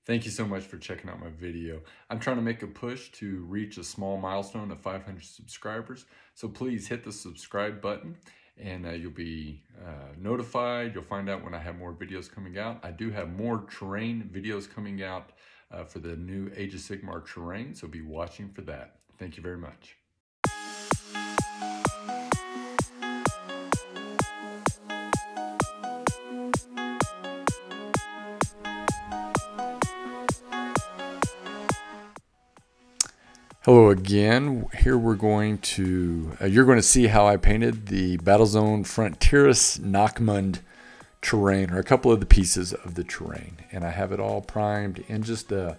Thank you so much for checking out my video. I'm trying to make a push to reach a small milestone of 500 subscribers. So please hit the subscribe button and you'll be notified. You'll find out when I have more videos coming out. I do have more terrain videos coming out for the new Age of Sigmar terrain. So be watching for that. Thank you very much. Hello again. Here we're going to, you're going to see how I painted the Battlezone Fronteris Nachmund terrain, or a couple of the pieces of the terrain. And I have it all primed in just a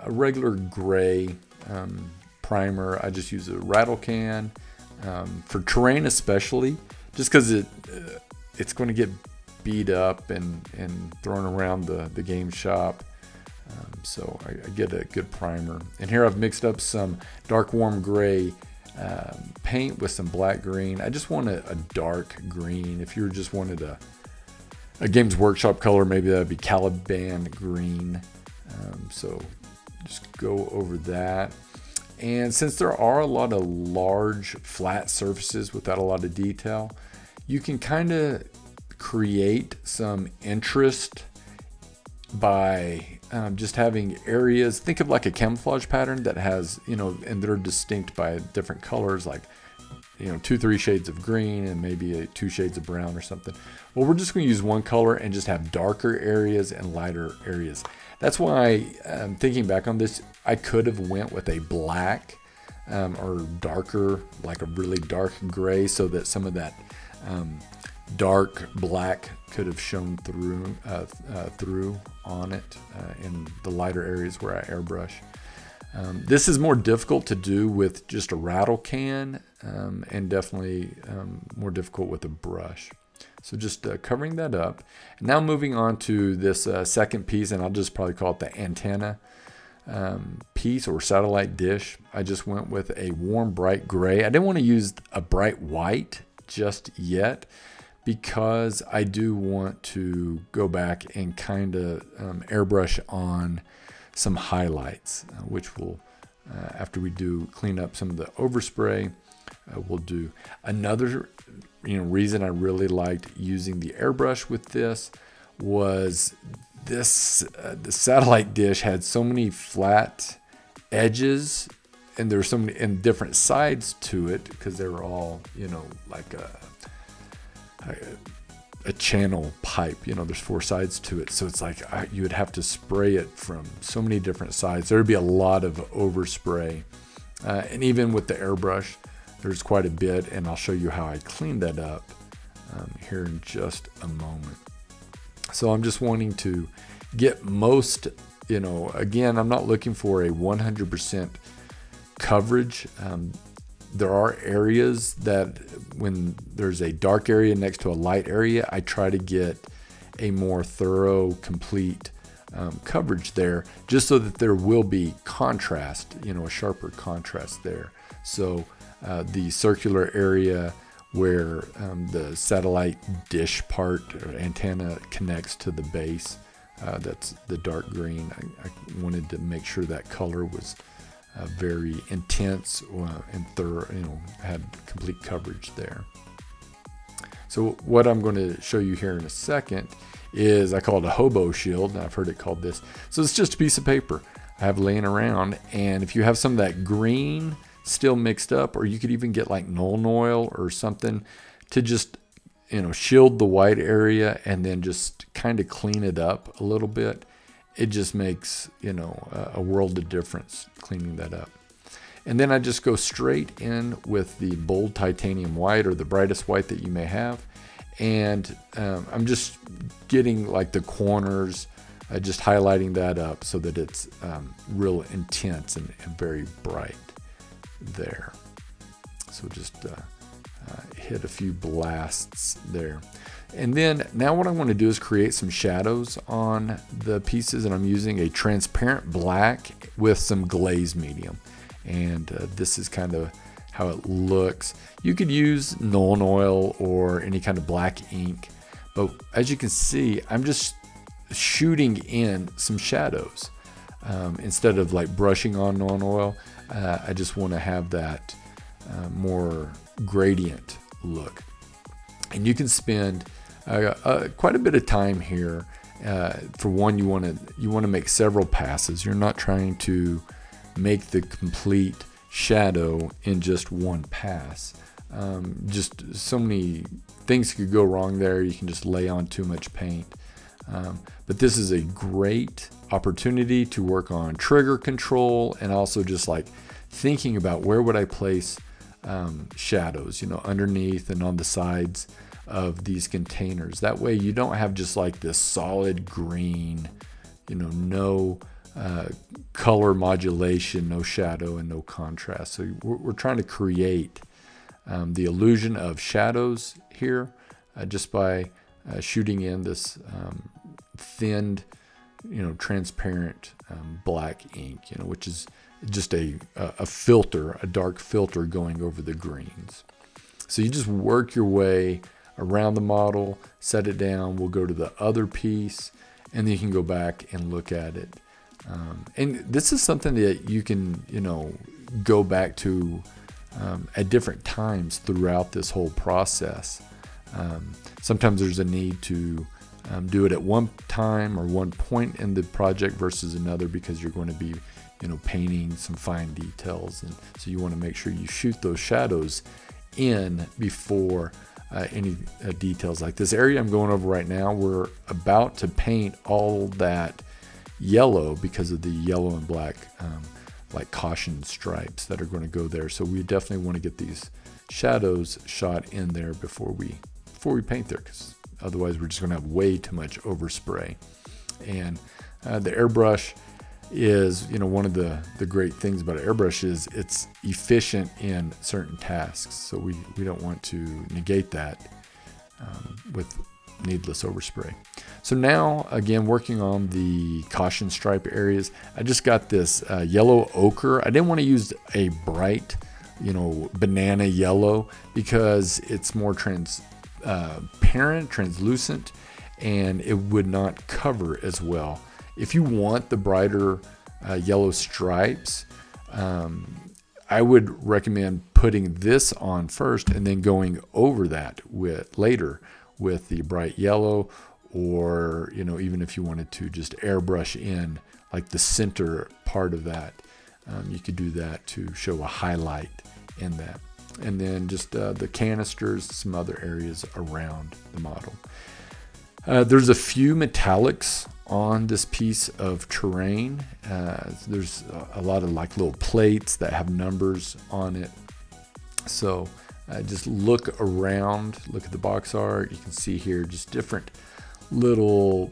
regular gray primer. I just use a rattle can for terrain especially, just because it's going to get beat up and thrown around the game shop. So I get a good primer. And here I've mixed up some dark warm gray paint with some black green. I just want a dark green. If you just wanted a Games Workshop color, maybe that'd be Caliban green. So just go over that. And since there are a lot of large flat surfaces without a lot of detail, you can kind of create some interest by just having areas. Think of like a camouflage pattern that has, and they're distinct by different colors, like 2-3 shades of green and maybe 2 shades of brown or something. Well, we're just going to use one color and just have darker areas and lighter areas. That's why, thinking back on this, I could have went with a black or darker, like a really dark gray, so that some of that dark black could have shown through on it in the lighter areas where I airbrush. This is more difficult to do with just a rattle can, and definitely more difficult with a brush. So just covering that up. Now moving on to this second piece, and I'll just probably call it the antenna piece or satellite dish. I just went with a warm bright gray. I didn't want to use a bright white just yet, because I do want to go back and kind of airbrush on some highlights, which will, after we do clean up some of the overspray, we'll do. Another reason I really liked using the airbrush with this was this, the satellite dish had so many flat edges, and there's so many and different sides to it, because they were all, like a channel pipe. There's 4 sides to it, so it's like you would have to spray it from so many different sides. There would be a lot of overspray, and even with the airbrush there's quite a bit, and I'll show you how I cleaned that up here in just a moment. So I'm just wanting to get most, again, I'm not looking for a 100% coverage. There are areas that when there's a dark area next to a light area, I try to get a more thorough, complete coverage there, just so that there will be contrast, a sharper contrast there. So the circular area where the satellite dish part or antenna connects to the base, that's the dark green. I wanted to make sure that color was very intense and thorough, had complete coverage there. So what I'm going to show you here in a second is, I call it a hobo shield, and I've heard it called this. So it's just a piece of paper I have laying around, and if you have some of that green still mixed up, or you could even get like Nuln Oil or something to just shield the white area and then just kind of clean it up a little bit. It just makes, a world of difference cleaning that up. And then I just go straight in with the bold titanium white, or the brightest white that you may have. And I'm just getting like the corners, just highlighting that up so that it's real intense and very bright there. So just hit a few blasts there. And then now what I want to do is create some shadows on the pieces, and I'm using a transparent black with some glaze medium. And this is kind of how it looks. You could use Nuln Oil or any kind of black ink, but as you can see, I'm just shooting in some shadows. Instead of like brushing on non-oil, I just want to have that more gradient look. And you can spend quite a bit of time here. For one, you want to make several passes. You're not trying to make the complete shadow in just one pass. Just so many things could go wrong there. You can just lay on too much paint. But this is a great opportunity to work on trigger control, and also just like thinking about where would I place shadows, underneath and on the sides of these containers. That way you don't have just like this solid green, no color modulation, no shadow, and no contrast. So we're trying to create the illusion of shadows here just by shooting in this thinned, transparent black ink, which is just a filter, a dark filter going over the greens. So you just work your way around the model, set it down. We'll go to the other piece, and then you can go back and look at it. And this is something that you can, go back to at different times throughout this whole process. Sometimes there's a need to do it at one time or one point in the project versus another, because you're going to be, painting some fine details, and so you want to make sure you shoot those shadows in before any details. Like this area I'm going over right now, we're about to paint all that yellow because of the yellow and black like caution stripes that are going to go there. So we definitely want to get these shadows shot in there before we paint there, because otherwise we're just going to have way too much overspray. And the airbrush is, one of the great things about an airbrush is it's efficient in certain tasks. So we don't want to negate that with needless overspray. So now, again, working on the caution stripe areas, I just got this yellow ochre. I didn't want to use a bright, banana yellow, because it's more transparent, translucent, and it would not cover as well. If you want the brighter yellow stripes, I would recommend putting this on first and then going over that later with the bright yellow, or even if you wanted to just airbrush in like the center part of that, you could do that to show a highlight in that. And then just the canisters, some other areas around the model. There's a few metallics on this piece of terrain. There's a lot of like little plates that have numbers on it. So just look around, look at the box art. You can see here just different little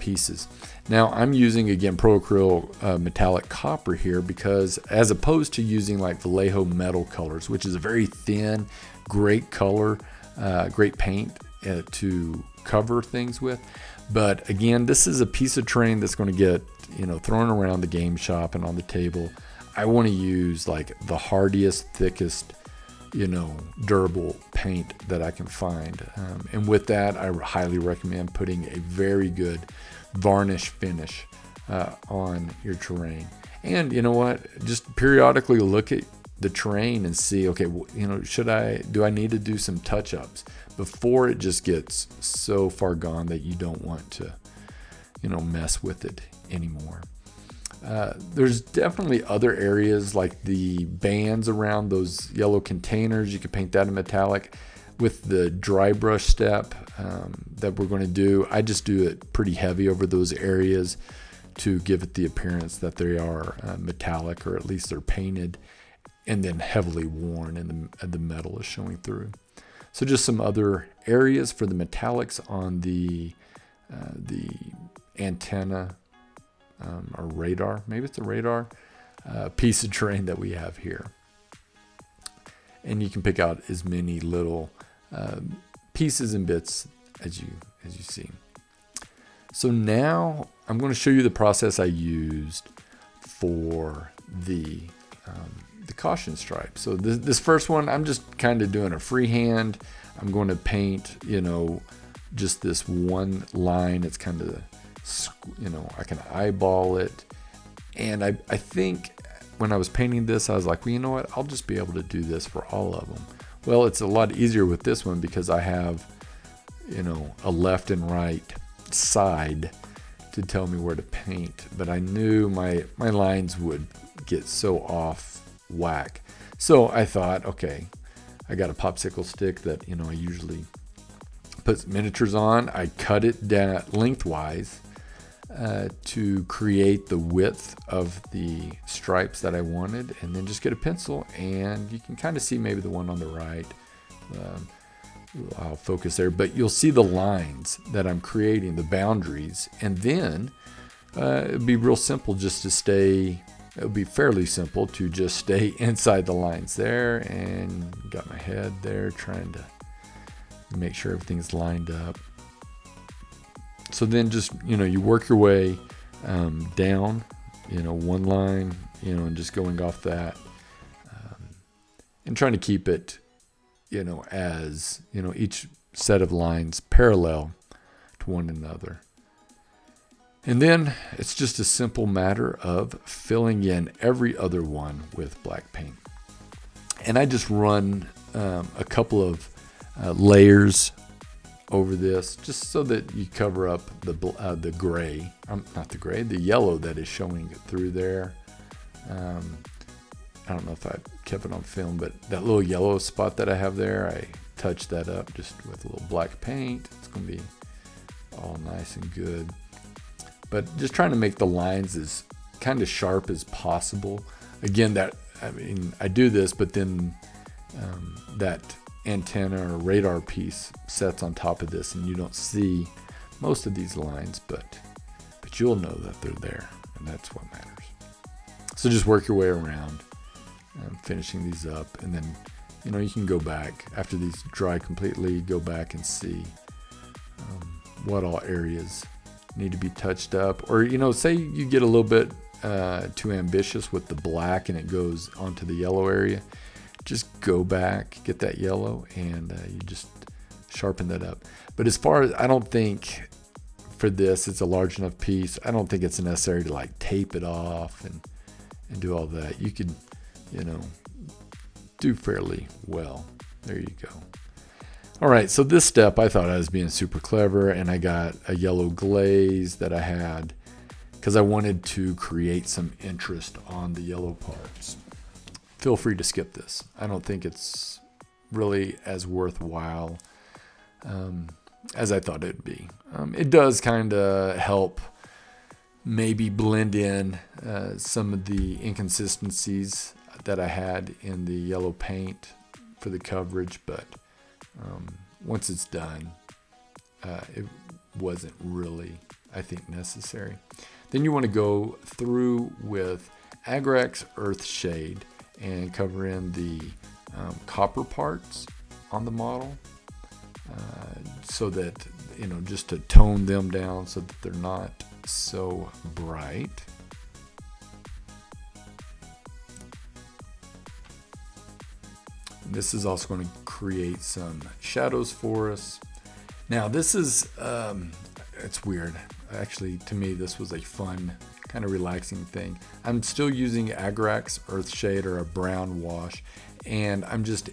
pieces. Now I'm using, again, Pro Acryl metallic copper here, because as opposed to using like Vallejo metal colors, which is a very thin, great color, great paint to cover things with. But again, this is a piece of terrain that's going to get, thrown around the game shop and on the table. I want to use like the hardiest, thickest, durable paint that I can find. And with that, I highly recommend putting a very good varnish finish on your terrain. And you know what? Just periodically look at the terrain and see, okay, do I need to do some touch-ups before it just gets so far gone that you don't want to, mess with it anymore. There's definitely other areas like the bands around those yellow containers. You can paint that in metallic. With the dry brush step that we're going to do, I just do it pretty heavy over those areas to give it the appearance that they are metallic, or at least they're painted and then heavily worn, and the metal is showing through. So just some other areas for the metallics on the antenna or radar, maybe it's a radar piece of terrain that we have here. And you can pick out as many little pieces and bits as you see. So now I'm going to show you the process I used for the caution stripe. So this first one, I'm just kind of doing a freehand. I'm going to paint, just this one line. It's kind of I can eyeball it. And I think when I was painting this, I was like, well, you know what? I'll just be able to do this for all of them. Well, it's a lot easier with this one because I have, a left and right side to tell me where to paint. But I knew my lines would get so off whack. So I thought, okay, I got a popsicle stick that, I usually put miniatures on. I cut it down lengthwise to create the width of the stripes that I wanted, and then just get a pencil, and you can kind of see maybe the one on the right. I'll focus there, but you'll see the lines that I'm creating, the boundaries, and then it'd be real simple just to stay. It would be fairly simple to just stay inside the lines there, and got my head there trying to make sure everything's lined up. So then just, you work your way down, one line, and just going off that, and trying to keep it, as, each set of lines parallel to one another. And then it's just a simple matter of filling in every other one with black paint. And I just run a couple of layers over this, just so that you cover up the gray, the yellow that is showing through there. I don't know if I kept it on film, but that little yellow spot that I have there, I touched that up just with a little black paint. It's going to be all nice and good. But just trying to make the lines as kind of sharp as possible. Again, I do this, but then that antenna or radar piece sets on top of this, and you don't see most of these lines, but you'll know that they're there, and that's what matters. So just work your way around, finishing these up, and then you can go back after these dry completely, go back and see what all areas need to be touched up. Or say you get a little bit too ambitious with the black and it goes onto the yellow area, just go back, get that yellow, and you just sharpen that up. But as far as, I don't think for this, it's a large enough piece. I don't think it's necessary to like tape it off and do all that. You could, do fairly well. There you go. All right, so this step I thought I was being super clever, and I got a yellow glaze that I had because I wanted to create some interest on the yellow parts. Feel free to skip this. I don't think it's really as worthwhile as I thought it'd be. It does kind of help maybe blend in some of the inconsistencies that I had in the yellow paint for the coverage, but once it's done, it wasn't really, I think, necessary. Then you want to go through with Agrax Earth Shade and cover in the copper parts on the model, so that, just to tone them down so that they're not so bright. This is also going to create some shadows for us. Now this is, it's weird. Actually, to me, this was a fun, kind of relaxing thing. I'm still using Agrax Earth Shade, or a brown wash, and I'm just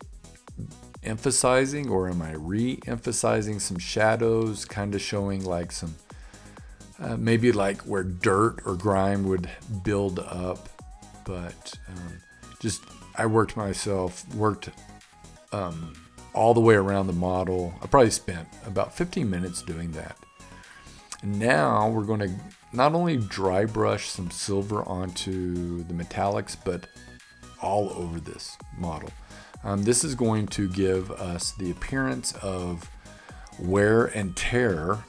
emphasizing, or am I re-emphasizing some shadows, kind of showing like some, maybe like where dirt or grime would build up. But just, I worked all the way around the model. I probably spent about 15 minutes doing that. And now we're going to not only dry brush some silver onto the metallics, but all over this model. This is going to give us the appearance of wear and tear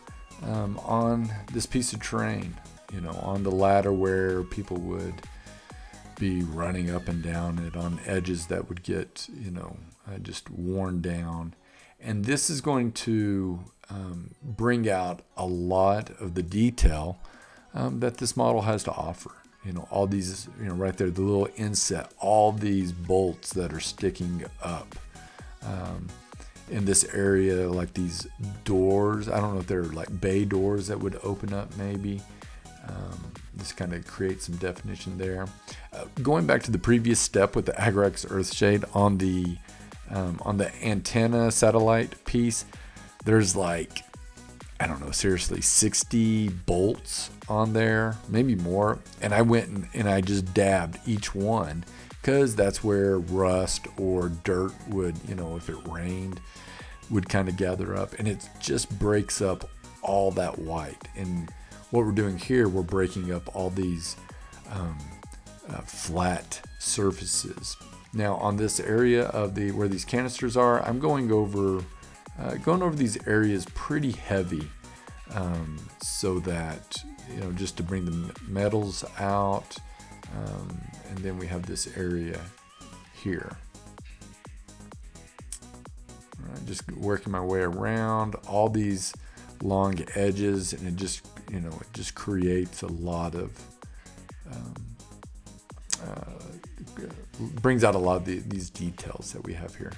on this piece of terrain, on the ladder where people would be running up and down it, on edges that would get, just worn down. And this is going to bring out a lot of the detail that this model has to offer. All these, right there, the little inset, all these bolts that are sticking up. in this area, like these doors. I don't know if they're like bay doors that would open up maybe. Just kind of create some definition there. Going back to the previous step with the Agrax Earthshade on the antenna satellite piece, there's like, I don't know, seriously 60 bolts on there, maybe more. And I went and I just dabbed each one, because that's where rust or dirt would, you know, if it rained, would kind of gather up, and it just breaks up all that white. And what we're doing here, we're breaking up all these flat surfaces. Now on this area of where these canisters are, I'm going over these areas pretty heavy, so that, you know, just to bring the metals out. And then we have this area here. All right, just working my way around all these long edges, and it just, you know, it just creates a lot of brings out a lot of these details that we have here.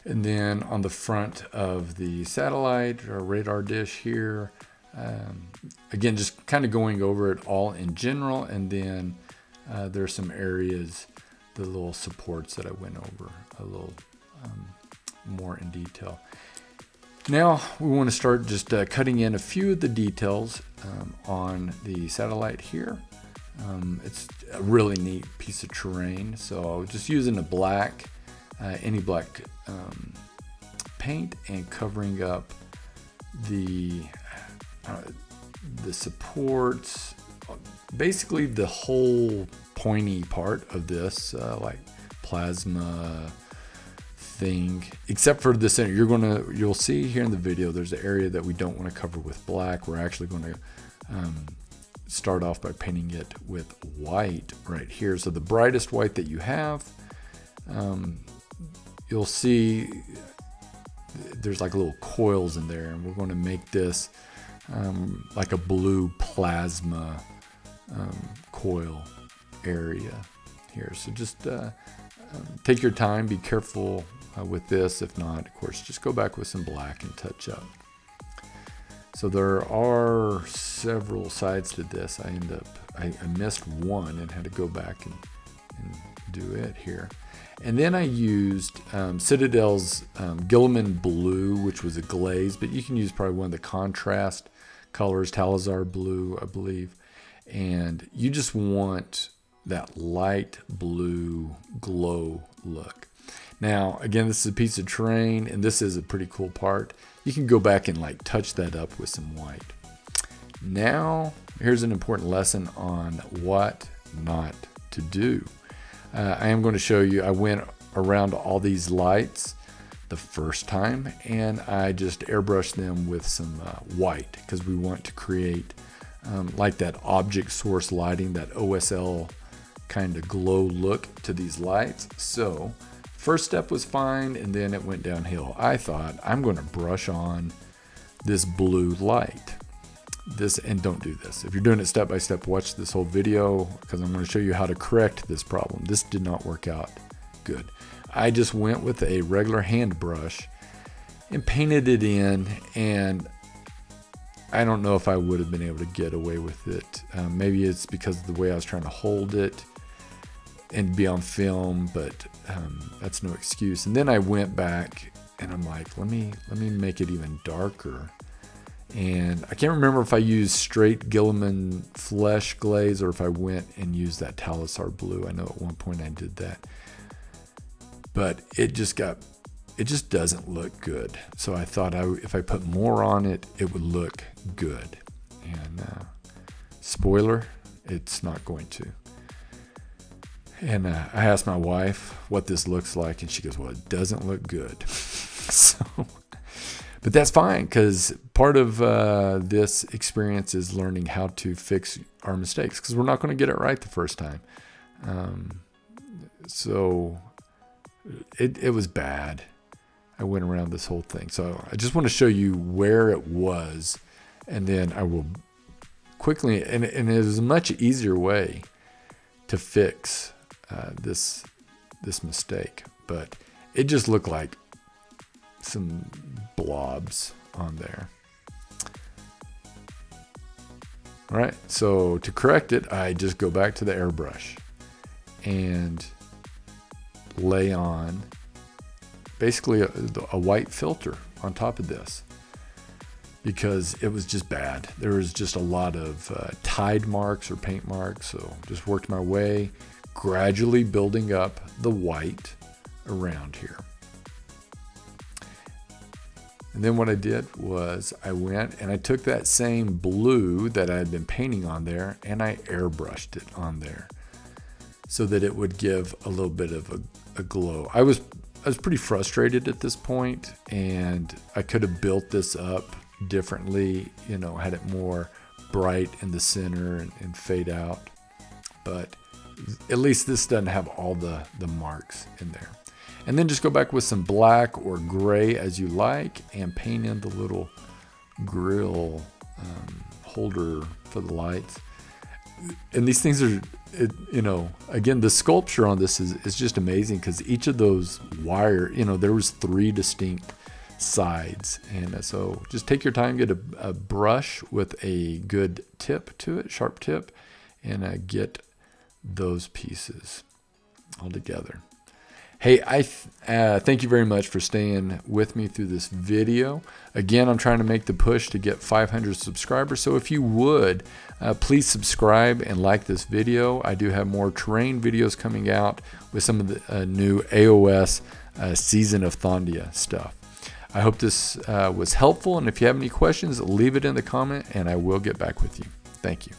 And then on the front of the satellite or radar dish here, again, just kind of going over it all in general. And then there's some areas, the little supports that I went over a little more in detail. Now we want to start just cutting in a few of the details on the satellite here. It's a really neat piece of terrain. So just using a black, any black paint, and covering up the supports, basically the whole pointy part of this like plasma thing, except for the center. You'll see here in the video, there's an area that we don't want to cover with black. We're actually going to start off by painting it with white right here. So the brightest white that you have, you'll see there's like little coils in there, and we're going to make this like a blue plasma coil area here. So just take your time, be careful with this. If not, of course, just go back with some black and touch up. So there are several sides to this. I missed one and had to go back and do it here. And then I used Citadel's Guilliman blue, which was a glaze, but you can use probably one of the contrast colors, Talazar blue, I believe. And you just want that light blue glow look. Now, again, this is a piece of terrain, and this is a pretty cool part. You can go back and like touch that up with some white. Now, here's an important lesson on what not to do. I am going to show you, I went around all these lights the first time, and I just airbrushed them with some white, because we want to create like that object source lighting, that OSL kind of glow look to these lights. So first step was fine, and then it went downhill. I thought, I'm going to brush on this blue light. And don't do this. If you're doing it step by step, watch this whole video, because I'm going to show you how to correct this problem. This did not work out good. I just went with a regular hand brush and painted it in, and I don't know if I would have been able to get away with it. Maybe it's because of the way I was trying to hold it and be on film, but that's no excuse. And then I went back and I'm like, let me make it even darker. And I can't remember if I used straight Guilliman flesh glaze or if I went and used that Talazar blue. I know at one point I did that, but it just doesn't look good. So I thought if I put more on it, it would look good. And spoiler, it's not going to. And I asked my wife what this looks like, and she goes, well, it doesn't look good. So, But that's fine, because part of this experience is learning how to fix our mistakes, because we're not going to get it right the first time. So it was bad. I went around this whole thing. So I just want to show you where it was, and then I will quickly, and it is a much easier way to fix this mistake, but it just looked like some blobs on there. All right, so to correct it, I just go back to the airbrush and lay on basically a white filter on top of this, because it was just bad. There was just a lot of tide marks or paint marks. So just worked my way, gradually building up the white around here. And then what I did was I went and I took that same blue that I had been painting on there, and I airbrushed it on there so that it would give a little bit of a glow. I was pretty frustrated at this point, and I could have built this up differently, you know, had it more bright in the center and fade out. But at least this doesn't have all the marks in there. And then just go back with some black or gray as you like, and paint in the little grill holder for the lights. And these things are, you know, again, the sculpture on this is just amazing, because each of those wire, you know, there was 3 distinct sides. And so just take your time, get a brush with a good tip to it, sharp tip, and get those pieces all together. Hey, I thank you very much for staying with me through this video. Again, I'm trying to make the push to get 500 subscribers. So if you would, please subscribe and like this video. I do have more terrain videos coming out with some of the new AOS Season of Thondia stuff. I hope this was helpful. And if you have any questions, leave it in the comment and I will get back with you. Thank you.